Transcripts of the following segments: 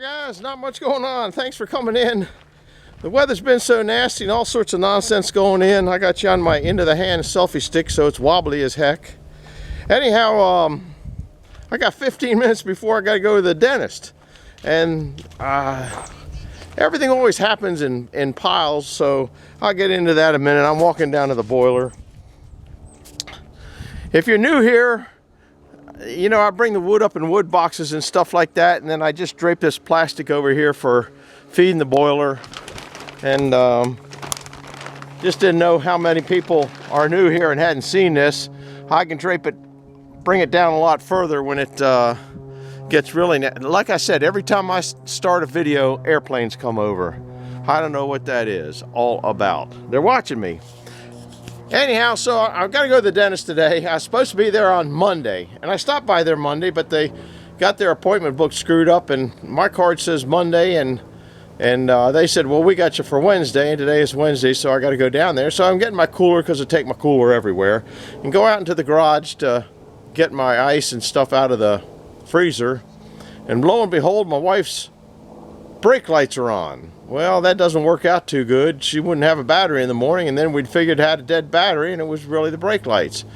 Guys, not much going on. Thanks for coming in. The weather's been so nasty and all sorts of nonsense going in. I got you on my end of the hand selfie stick, so it's wobbly as heck. Anyhow, I got 15 minutes before I got to go to the dentist, and everything always happens in piles, so I'll get into that in a minute. I'm walking down to the boiler. If you're new here, you know, I bring the wood up in wood boxes and stuff like that, and then I just drape this plastic over here for feeding the boiler. And just didn't know how many people are new here and hadn't seen this. I can drape it, bring it down a lot further when it gets really, like I said, every time I start a video, airplanes come over. I don't know what that is all about. They're watching me. Anyhow, so I've got to go to the dentist today. I was supposed to be there on Monday, and I stopped by there Monday, but they got their appointment book screwed up, and my card says Monday, and they said, well, we got you for Wednesday, and today is Wednesday, so I got to go down there. So I'm getting my cooler, because I take my cooler everywhere, and go out into the garage to get my ice and stuff out of the freezer, and lo and behold, my wife's brake lights are on. Well, that doesn't work out too good. She wouldn't have a battery in the morning, and then we'd figured it had a dead battery, and it was really the brake lights.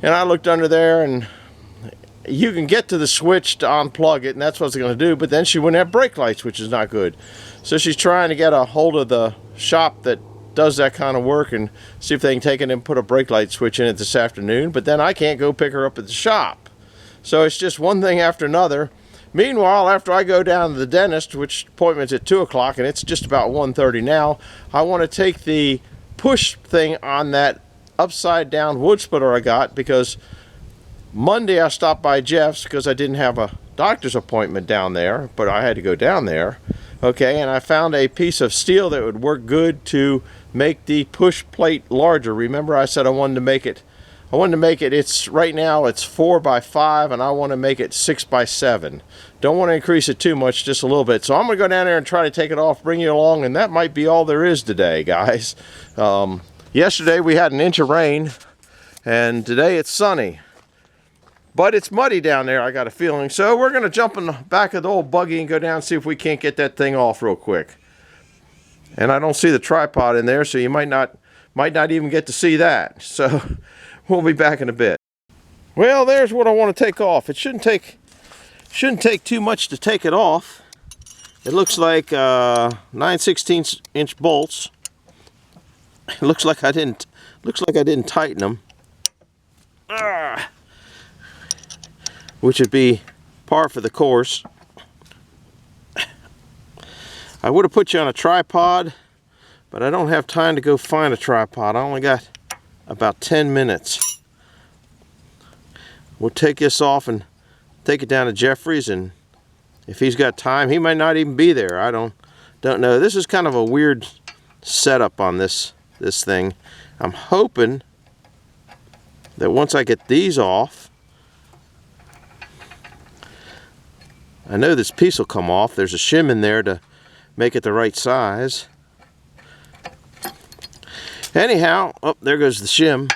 And I looked under there, and you can get to the switch to unplug it, and that's what it's going to do, but then she wouldn't have brake lights, which is not good. So she's trying to get a hold of the shop that does that kind of work and see if they can take it and put a brake light switch in it this afternoon, but then I can't go pick her up at the shop. So it's just one thing after another. Meanwhile, after I go down to the dentist, which appointment's at 2 o'clock, and it's just about 1:30 now, I want to take the push thing on that upside down wood splitter I got, because Monday I stopped by Jeff's because I didn't have a doctor's appointment down there, but I had to go down there. Okay, and I found a piece of steel that would work good to make the push plate larger. Remember I said I wanted to make it, it's right now it's 4 by 5, and I want to make it 6 by 7. Don't want to increase it too much, just a little bit. So I'm going to go down there and try to take it off, bring you along, and that might be all there is today, guys. Yesterday we had an inch of rain, and today it's sunny. But it's muddy down there, I got a feeling. So we're going to jump in the back of the old buggy and go down and see if we can't get that thing off real quick. And I don't see the tripod in there, so you might not even get to see that. So we'll be back in a bit. Well, there's what I want to take off. It shouldn't take too much to take it off. It looks like 9/16 inch bolts. It looks like I didn't tighten them. Which would be par for the course. I would have put you on a tripod, but I don't have time to go find a tripod. I only got about 10 minutes. We'll take this off and take it down to Jeffrey's, and if he's got time, he might not even be there. I don't know. This is kind of a weird setup on this thing. I'm hoping that once I get these off, I know this piece will come off. There's a shim in there to make it the right size. Anyhow, oh, there goes the shim.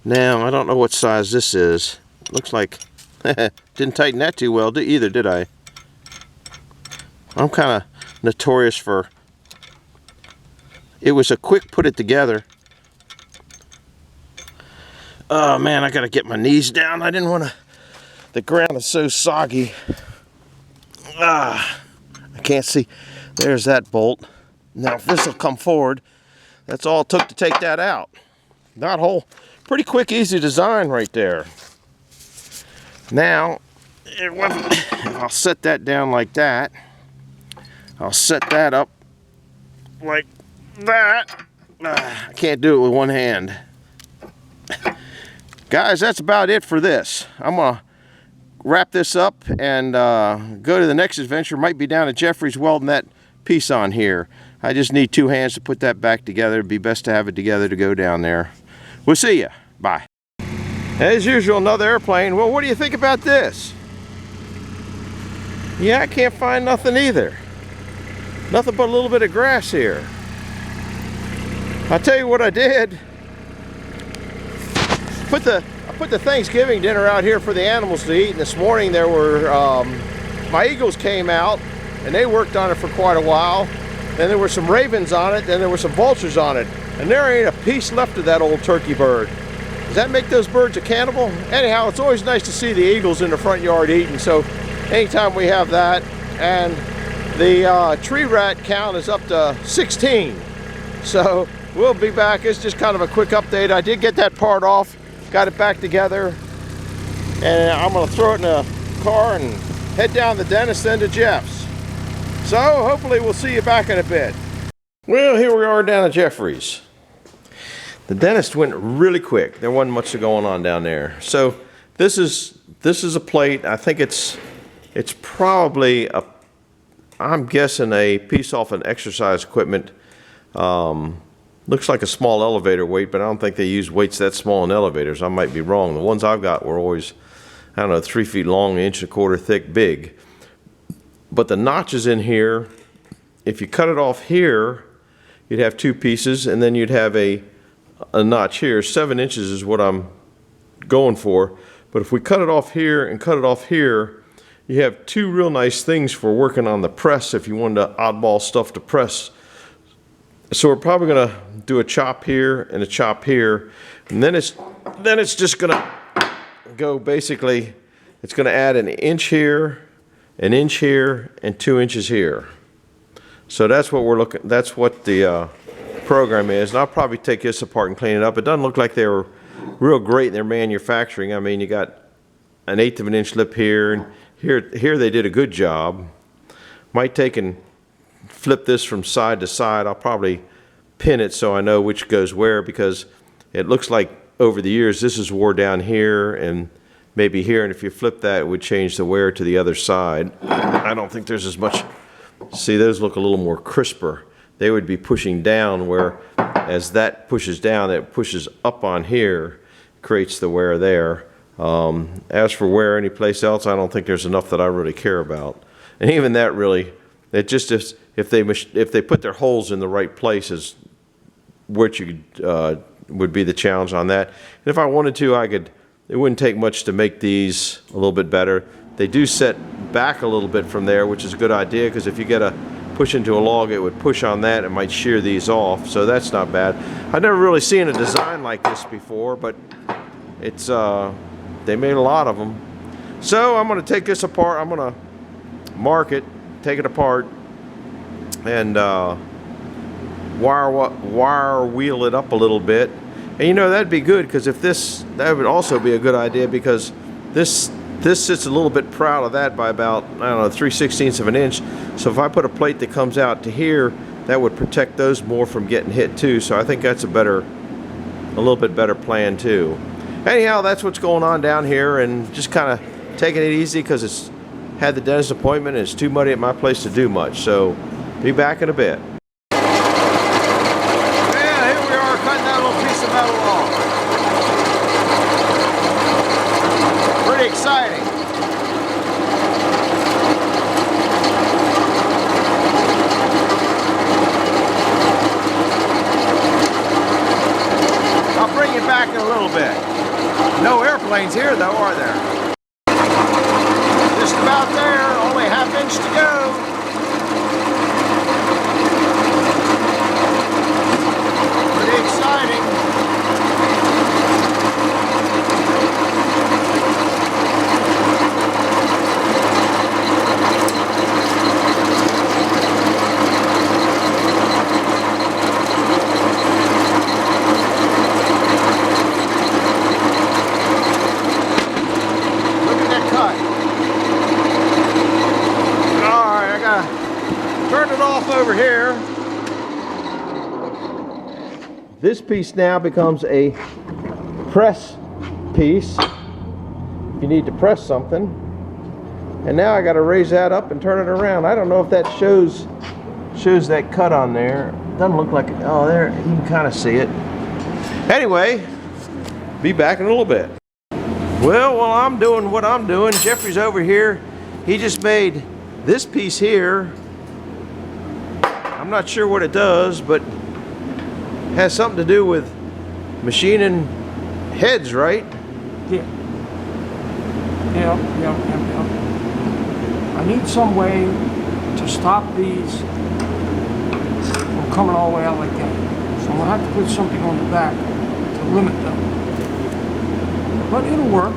Now, I don't know what size this is. Looks like, didn't tighten that too well either, did I? I'm kind of notorious for, it was a quick put it together. Oh man, I gotta get my knees down. I didn't want to, the ground is so soggy. I can't see. There's that bolt. Now if this will come forward, that's all it took to take that out. Not whole. Pretty quick, easy design right there. Now, I'll set that down like that. I'll set that up like that. I can't do it with one hand. Guys, that's about it for this. I'm going to wrap this up and go to the next adventure. Might be down at Jeffrey's welding that piece on here. I just need 2 hands to put that back together. It'd be best to have it together to go down there. We'll see ya. Bye. As usual, another airplane. Well, what do you think about this? Yeah, I can't find nothing either. Nothing but a little bit of grass here. I'll tell you what I did. I put the Thanksgiving dinner out here for the animals to eat, and this morning there were my eagles came out and they worked on it for quite a while. Then there were some ravens on it, then there were some vultures on it. And there ain't a piece left of that old turkey bird. Does that make those birds a cannibal? Anyhow, it's always nice to see the eagles in the front yard eating. So anytime we have that, and the tree rat count is up to 16. So we'll be back. It's just kind of a quick update. I did get that part off, got it back together, and I'm gonna throw it in a car and head down the dentist then to Jeff's. So hopefully we'll see you back in a bit. Well, here we are down at Jeffrey's. The dentist went really quick. There wasn't much going on down there. So this is a plate. I think it's probably a, I'm guessing a piece off an exercise equipment. Looks like a small elevator weight, but I don't think they use weights that small in elevators. I might be wrong. The ones I've got were always, I don't know, 3 feet long, 1.25 inches thick, big. But the notches in here, if you cut it off here, you'd have 2 pieces, and then you'd have a notch here. 7 inches is what I'm going for. But if we cut it off here and cut it off here, you have 2 real nice things for working on the press if you wanted to oddball stuff to press. So we're probably gonna do a chop here and a chop here, and then it's just gonna go basically, it's gonna add 1 inch here, 1 inch here, and 2 inches here. So that's what we're looking, that's what the program is. And I'll probably take this apart and clean it up. It doesn't look like they were real great in their manufacturing. I mean, you got 1/8 of an inch lip here, and here they did a good job. Might take and flip this from side to side. I'll probably pin it so I know which goes where, because it looks like over the years this is wore down here and maybe here, and if you flip that it would change the wear to the other side. I don't think there's as much. See, those look a little more crisper. They would be pushing down, where as that pushes down, it pushes up on here, creates the wear there. As for wear anyplace else, I don't think there's enough that I really care about. And even that really, it just is, if they put their holes in the right places, which you would be the challenge on that. And if I wanted to, I could. It wouldn't take much to make these a little bit better. They do set back a little bit from there, which is a good idea, because if you get a push into a log, it would push on that and might shear these off. So that's not bad. I've never really seen a design like this before, but it's they made a lot of them. So I'm going to take this apart. I'm going to mark it, take it apart, and wire wheel it up a little bit. And you know, that'd be good, because if that would also be a good idea, because this sits a little bit proud of that by about, I don't know, 3/16 of an inch. So if I put a plate that comes out to here, that would protect those more from getting hit too. So I think that's a little bit better plan too. Anyhow, that's what's going on down here, and just kind of taking it easy, because it's had the dentist appointment and it's too muddy at my place to do much. So be back in a bit. Yeah, here we are cutting that little piece of metal off. Pretty exciting. I'll bring you back in a little bit. No airplanes here though, are there? Just about there, only 1/2 inch to go. Pretty exciting. Turn it off over here. This piece now becomes a press piece if you need to press something. And now I got to raise that up and turn it around. I don't know if that shows that cut on there. Doesn't look like it. Oh, there, you can kind of see it. Anyway, be back in a little bit. Well, while I'm doing what I'm doing, Jeffrey's over here. He just made this piece here. I'm not sure what it does, but it has something to do with machining heads, right? Yeah. Yeah. I need some way to stop these from coming all the way out like that. So I'm gonna have to put something on the back to limit them. But it'll work.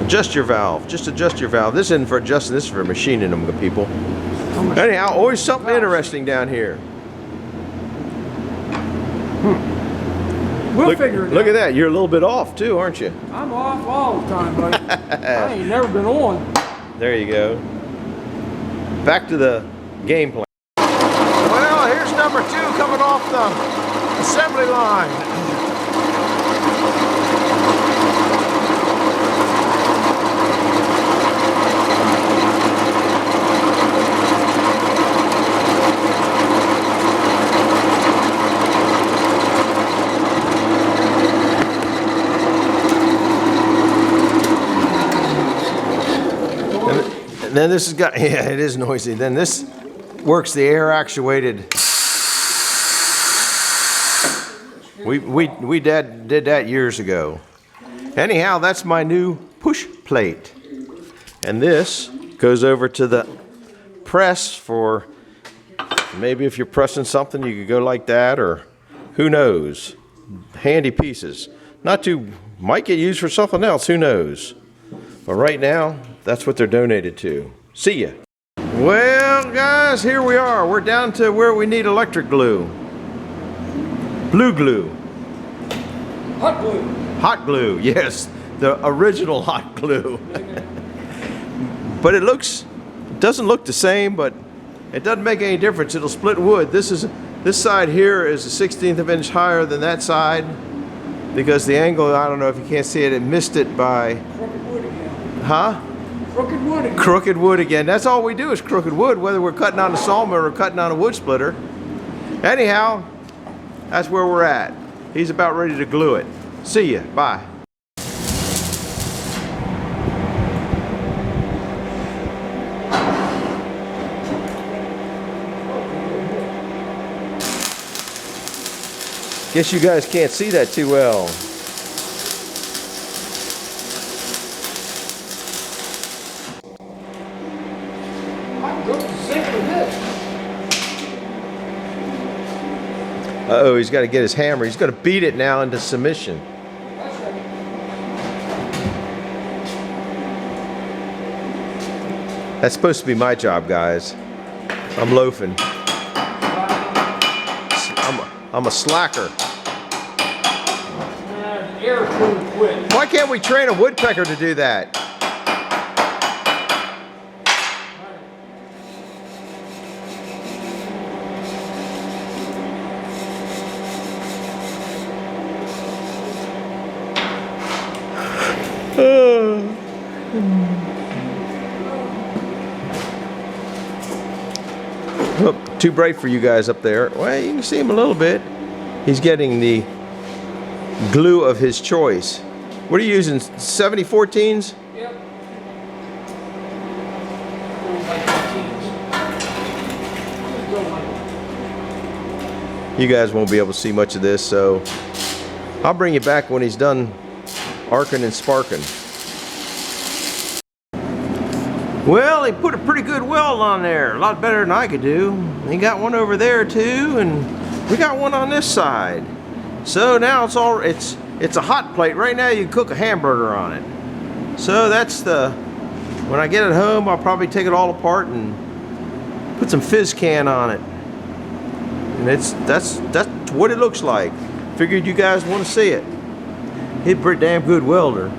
Adjust your valve. Just adjust your valve. This isn't for adjusting. This is for machining them, people. Anyhow, always something interesting down here. We'll figure it out. Look at that. You're a little bit off too, aren't you? I'm off all the time, buddy. I ain't never been on. There you go. Back to the game plan. Well, here's number 2 coming off the assembly line. Then this has got, yeah, it is noisy. Then this works the air actuated. We did that years ago. Anyhow, that's my new push plate. And this goes over to the press for, maybe if you're pressing something, you could go like that, or who knows. Handy pieces. Might get used for something else, who knows. But right now, that's what they're donated to. See ya. Well, guys, here we are. We're down to where we need electric glue. Blue glue. Hot glue. Hot glue, yes. The original hot glue. But it doesn't look the same, but it doesn't make any difference. It'll split wood. This side here is a 1/16 of an inch higher than that side because the angle, I don't know if you can't see it, it missed it by... Crooked wood again. Huh? Crooked wood again. Crooked wood again. That's all we do is crooked wood, whether we're cutting on a sawmill or cutting on a wood splitter. Anyhow, that's where we're at. He's about ready to glue it. See ya. Bye. Guess you guys can't see that too well. Uh-oh, he's got to get his hammer. He's going to beat it now into submission. That's supposed to be my job, guys. I'm loafing. I'm a slacker. Why can't we train a woodpecker to do that? Look, too bright for you guys up there. Well, you can see him a little bit. He's getting the glue of his choice. What are you using, 7014s? Yep. You guys won't be able to see much of this, so I'll bring you back when he's done arcing and sparking. Well, he put a pretty good weld on there, a lot better than I could do. He got one over there too, and we got one on this side. So now it's a hot plate. Right now you can cook a hamburger on it. So that's when I get it home, I'll probably take it all apart and put some fizz can on it. And that's what it looks like. Figured you guys want to see it. He's a pretty damn good welder.